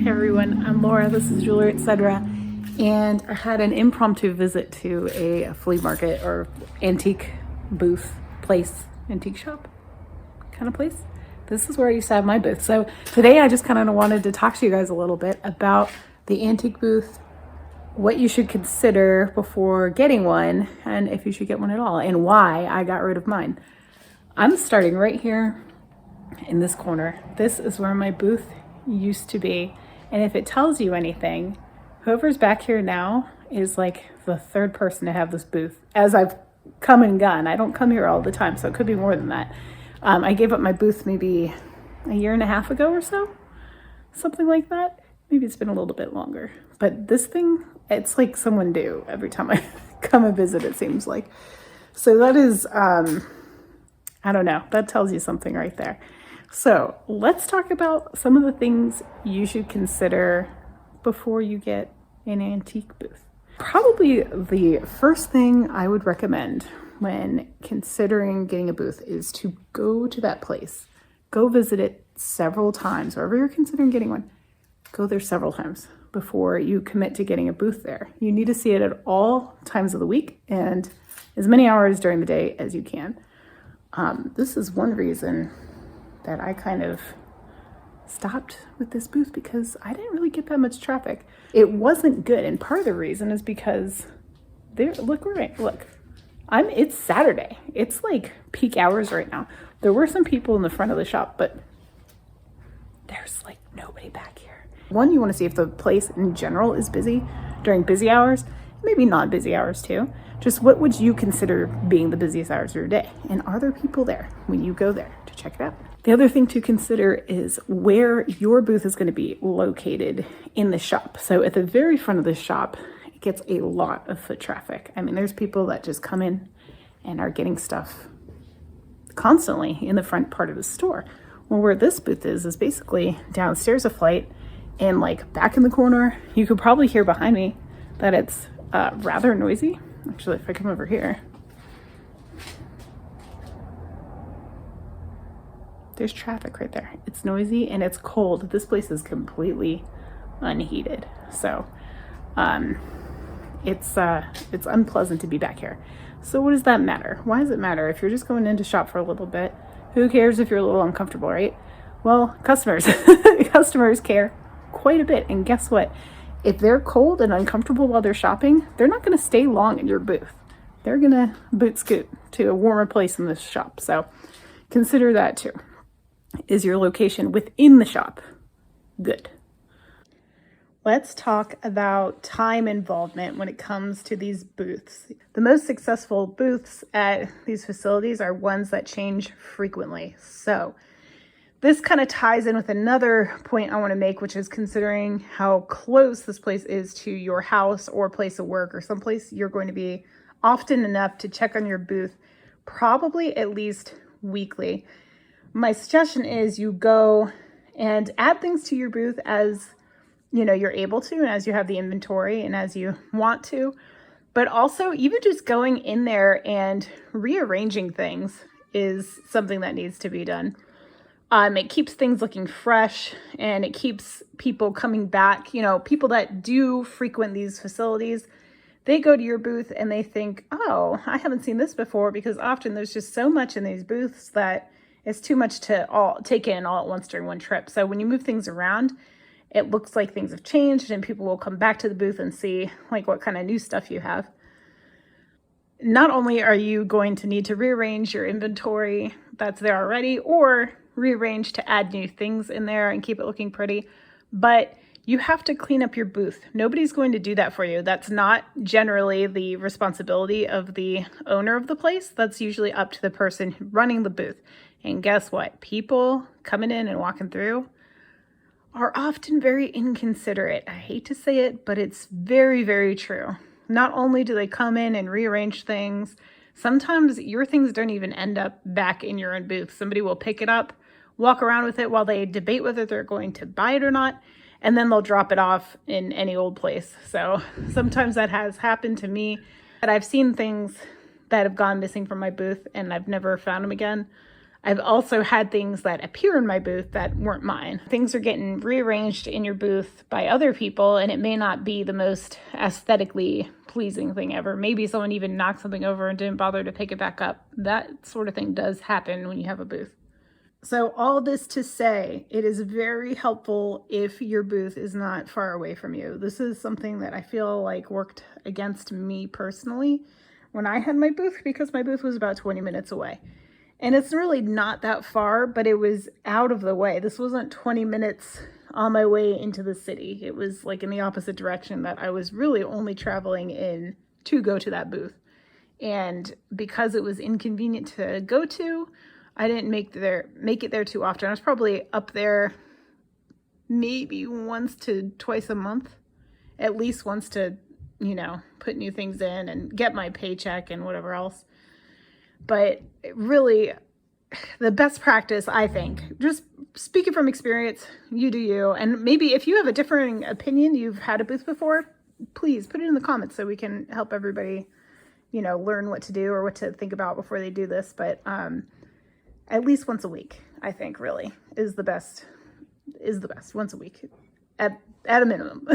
everyone, I'm Laura, this is Jewelry Etc. And I had an impromptu visit to a flea market or antique booth place, antique shop kind of place. This is where I used to have my booth. So today I just kind of wanted to talk to you guys a little bit about the antique booth, what you should consider before getting one, and if you should get one at all, and why I got rid of mine. I'm starting right here in this corner. This is where my booth used to be. And if it tells you anything, whoever's back here now is like the third person to have this booth as I've come and gone. I don't come here all the time, so it could be more than that. I gave up my booth maybe a year and a half ago or so, something like that. Maybe it's been a little bit longer, but this thing, it's like someone new every time I come and visit, it seems like. So that is, I don't know, that tells you something right there. So let's talk about some of the things you should consider before you get an antique booth. Probably the first thing I would recommend when considering getting a booth is to go to that place. Go visit it several times, wherever you're considering getting one. Go there several times before you commit to getting a booth there. You need to see it at all times of the week and as many hours during the day as you can. This is one reason that I kind of stopped with this booth, because I didn't really get that much traffic. It wasn't good, and part of the reason is because it's Saturday. It's like peak hours right now. There were some people in the front of the shop, but there's like nobody back here. One, you want to see if the place in general is busy during busy hours, maybe non-busy hours too. Just what would you consider being the busiest hours of your day? And are there people there when you go there to check it out? The other thing to consider is where your booth is going to be located in the shop. So at the very front of the shop, it gets a lot of foot traffic. I mean, there's people that just come in and are getting stuff constantly in the front part of the store. Well, where this booth is basically downstairs a flight and like back in the corner. You could probably hear behind me that it's rather noisy. Actually, if I come over here, there's traffic right there. It's noisy and it's cold. This place is completely unheated. So it's unpleasant to be back here. So what does that matter? Why does it matter? If you're just going in to shop for a little bit, who cares if you're a little uncomfortable, right? Well, customers care quite a bit. And guess what? If they're cold and uncomfortable while they're shopping, they're not going to stay long in your booth. They're going to boot scoot to a warmer place in this shop. So consider that too. Is your location within the shop good? Let's talk about time involvement when it comes to these booths. The most successful booths at these facilities are ones that change frequently. So this kind of ties in with another point I want to make, which is considering how close this place is to your house or place of work or someplace you're going to be often enough to check on your booth, probably at least weekly. My suggestion is you go and add things to your booth as you're able to, and as you have the inventory and as you want to, but also even just going in there and rearranging things is something that needs to be done. It keeps things looking fresh and it keeps people coming back. People that do frequent these facilities, they go to your booth and they think, oh, I haven't seen this before, because often there's just so much in these booths that it's too much to all take in all at once during one trip. So when you move things around, it looks like things have changed and people will come back to the booth and see like what kind of new stuff you have. Not only are you going to need to rearrange your inventory that's there already, or rearrange to add new things in there and keep it looking pretty, but you have to clean up your booth. Nobody's going to do that for you. That's not generally the responsibility of the owner of the place. That's usually up to the person running the booth. And guess what? People coming in and walking through are often very inconsiderate. I hate to say it, but it's very, very true. Not only do they come in and rearrange things, sometimes your things don't even end up back in your own booth. Somebody will pick it up, walk around with it while they debate whether they're going to buy it or not, and then they'll drop it off in any old place. So sometimes that has happened to me, but I've seen things that have gone missing from my booth and I've never found them again. I've also had things that appear in my booth that weren't mine. Things are getting rearranged in your booth by other people, and it may not be the most aesthetically pleasing thing ever. Maybe someone even knocked something over and didn't bother to pick it back up. That sort of thing does happen when you have a booth. So all this to say, it is very helpful if your booth is not far away from you. This is something that I feel like worked against me personally when I had my booth, because my booth was about 20 minutes away. And it's really not that far, but it was out of the way. This wasn't 20 minutes on my way into the city. It was like in the opposite direction that I was really only traveling in to go to that booth. And because it was inconvenient to go to, I didn't make it there too often. I was probably up there maybe once to twice a month, at least once to, put new things in and get my paycheck and whatever else. But really, the best practice, I think, just speaking from experience, you do you. And maybe if you have a differing opinion, you've had a booth before, please put it in the comments so we can help everybody, learn what to do or what to think about before they do this. But at least once a week, I think, really is the best once a week at a minimum.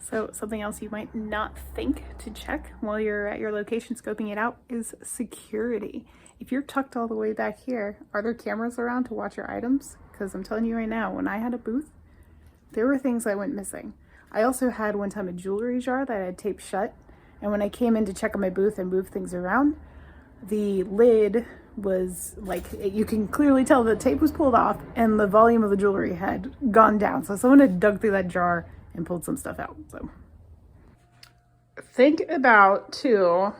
So something else you might not think to check while you're at your location scoping it out is security. If you're tucked all the way back here, are there cameras around to watch your items? Because I'm telling you right now, when I had a booth, there were things that went missing. I also had one time a jewelry jar that I had taped shut, and when I came in to check on my booth and move things around, the lid was like, you can clearly tell the tape was pulled off and the volume of the jewelry had gone down. So someone had dug through that jar and pulled some stuff out. So think about too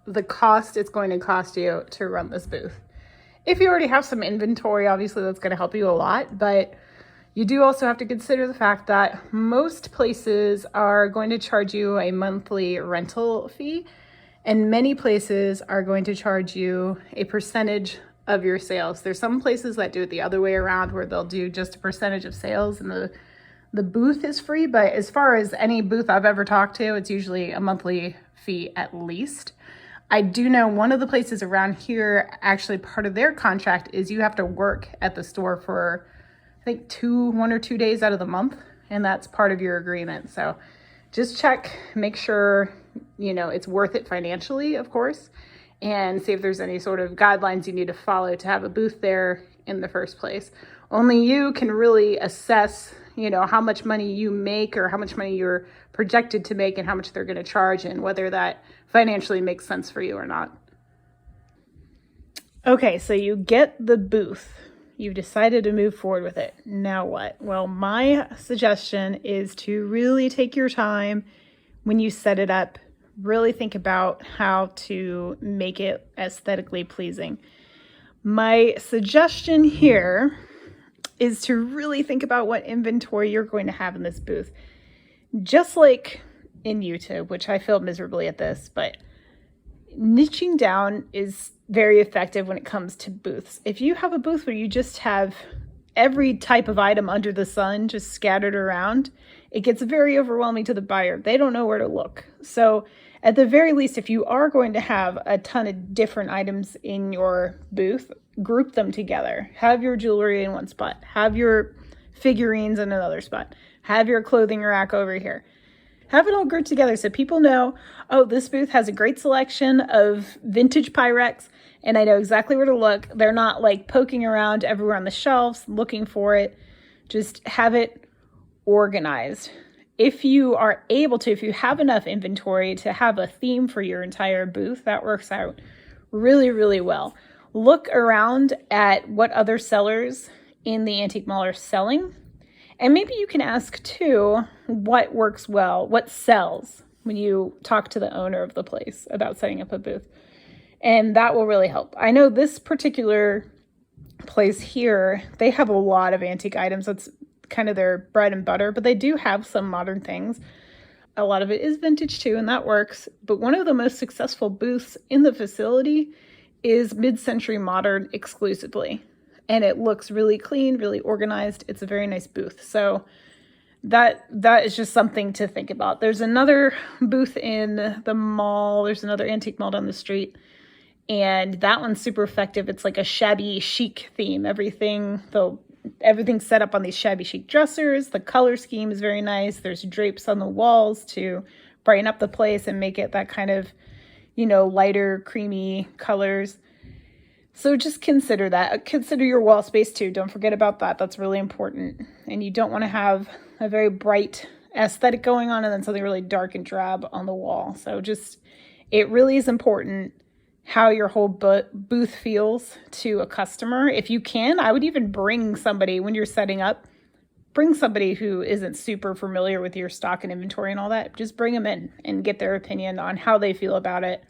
the cost it's going to cost you to run this booth. If you already have some inventory, obviously that's going to help you a lot, but you do also have to consider the fact that most places are going to charge you a monthly rental fee, and many places are going to charge you a percentage of your sales. There's some places that do it the other way around, where they'll do just a percentage of sales and the booth is free. But as far as any booth I've ever talked to, it's usually a monthly fee at least. I do know one of the places around here, actually part of their contract is you have to work at the store for, I think, 1 or 2 days out of the month, and that's part of your agreement. So just check, make sure, it's worth it financially, of course, and see if there's any sort of guidelines you need to follow to have a booth there in the first place. Only you can really assess, how much money you make or how much money you're projected to make and how much they're going to charge and whether that financially makes sense for you or not. Okay, so you get the booth. You've decided to move forward with it. Now what? Well, my suggestion is to really take your time when you set it up. Really think about how to make it aesthetically pleasing. My suggestion here is to really think about what inventory you're going to have in this booth. Just like in YouTube, which I failed miserably at this, but niching down is very effective when it comes to booths. If you have a booth where you just have every type of item under the sun just scattered around, it gets very overwhelming to the buyer. They don't know where to look. So at the very least, if you are going to have a ton of different items in your booth, group them together. Have your jewelry in one spot. Have your figurines in another spot. Have your clothing rack over here. Have it all grouped together so people know, oh, this booth has a great selection of vintage Pyrex, and I know exactly where to look. They're not like poking around everywhere on the shelves looking for it. Just have it organized. If you are able to, if you have enough inventory to have a theme for your entire booth, that works out really, really well. Look around at what other sellers in the antique mall are selling. And maybe you can ask too, what works well, what sells when you talk to the owner of the place about setting up a booth. And that will really help. I know this particular place here, they have a lot of antique items. That's kind of their bread and butter, but they do have some modern things. A lot of it is vintage too, and that works. But one of the most successful booths in the facility is mid-century modern exclusively. And it looks really clean, really organized. It's a very nice booth. So that is just something to think about. There's another booth in the mall. There's another antique mall down the street. And that one's super effective. It's like a shabby chic theme. Everything's set up on these shabby chic dressers. The color scheme is very nice. There's drapes on the walls to brighten up the place and make it that kind of, lighter, creamy colors. So just consider that. Consider your wall space too. Don't forget about that. That's really important. And you don't want to have a very bright aesthetic going on and then something really dark and drab on the wall. So it really is important how your whole booth feels to a customer. If you can, I would even bring somebody when you're setting up. Bring somebody who isn't super familiar with your stock and inventory and all that. Just bring them in and get their opinion on how they feel about it,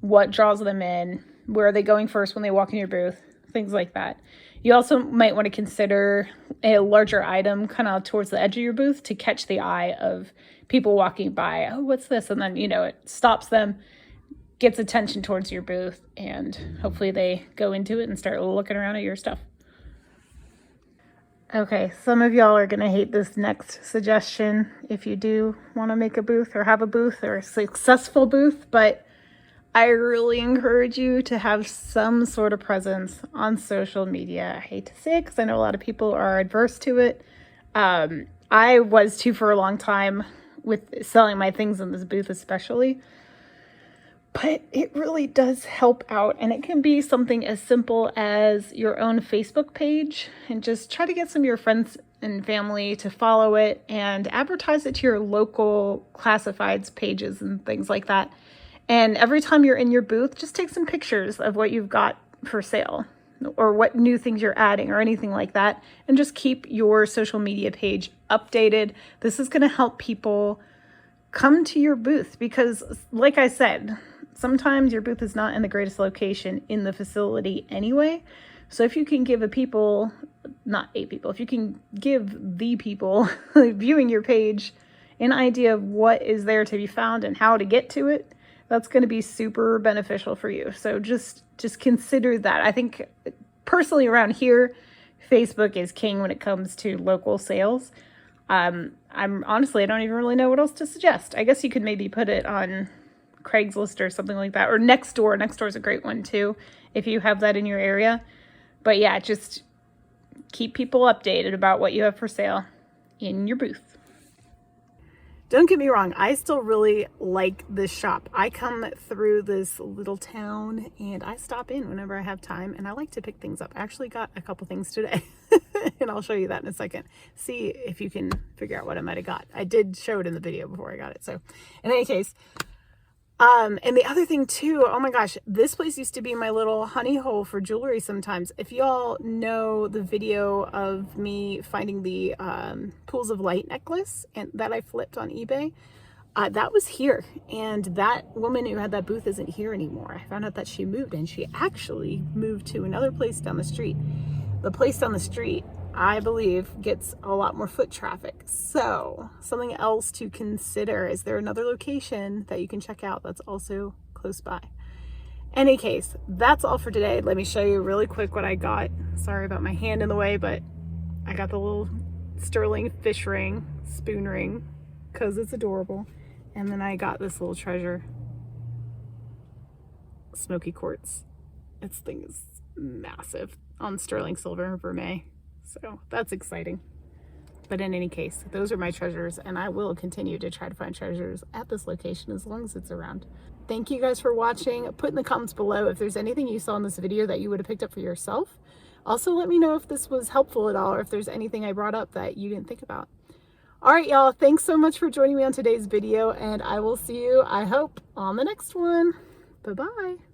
what draws them in, where are they going first when they walk in your booth, things like that. You also might want to consider a larger item kind of towards the edge of your booth to catch the eye of people walking by. Oh, what's this? And then, it stops them, gets attention towards your booth, and hopefully they go into it and start looking around at your stuff. Okay, some of y'all are going to hate this next suggestion if you do want to make a booth or have a booth or a successful booth, but I really encourage you to have some sort of presence on social media. I hate to say it because I know a lot of people are adverse to it. I was too for a long time with selling my things in this booth especially. But it really does help out, and it can be something as simple as your own Facebook page, and just try to get some of your friends and family to follow it and advertise it to your local classifieds pages and things like that. And every time you're in your booth, just take some pictures of what you've got for sale or what new things you're adding or anything like that, and just keep your social media page updated. This is going to help people come to your booth because, like I said, sometimes your booth is not in the greatest location in the facility anyway. So if you can give if you can give the people viewing your page an idea of what is there to be found and how to get to it, that's going to be super beneficial for you. So just consider that. I think personally around here, Facebook is king when it comes to local sales. I don't even really know what else to suggest. I guess you could maybe put it on Craigslist or something like that, or Nextdoor. Nextdoor is a great one too if you have that in your area. But yeah, just keep people updated about what you have for sale in your booth. Don't get me wrong, I still really like this shop. I come through this little town and I stop in whenever I have time, and I like to pick things up. I actually got a couple things today and I'll show you that in a second. See if you can figure out what I might have got. I did show it in the video before I got it. So in any case, and the other thing too, oh my gosh, this place used to be my little honey hole for jewelry sometimes. If y'all know the video of me finding the Pools of Light necklace and that I flipped on eBay, that was here. And that woman who had that booth isn't here anymore. I found out that she moved, and she actually moved to another place down the street. The place down the street, I believe, gets a lot more foot traffic. So something else to consider, is there another location that you can check out that's also close by? Any case, that's all for today. Let me show you really quick what I got. Sorry about my hand in the way, but I got the little sterling fish ring, spoon ring, because it's adorable. And then I got this little treasure, smoky quartz. This thing is massive on sterling silver and vermeil. So that's exciting. But in any case, those are my treasures, and I will continue to try to find treasures at this location as long as it's around. Thank you guys for watching. Put in the comments below if there's anything you saw in this video that you would have picked up for yourself. Also, let me know if this was helpful at all, or if there's anything I brought up that you didn't think about. All right, y'all. Thanks so much for joining me on today's video, and I will see you, I hope, on the next one. Bye-bye.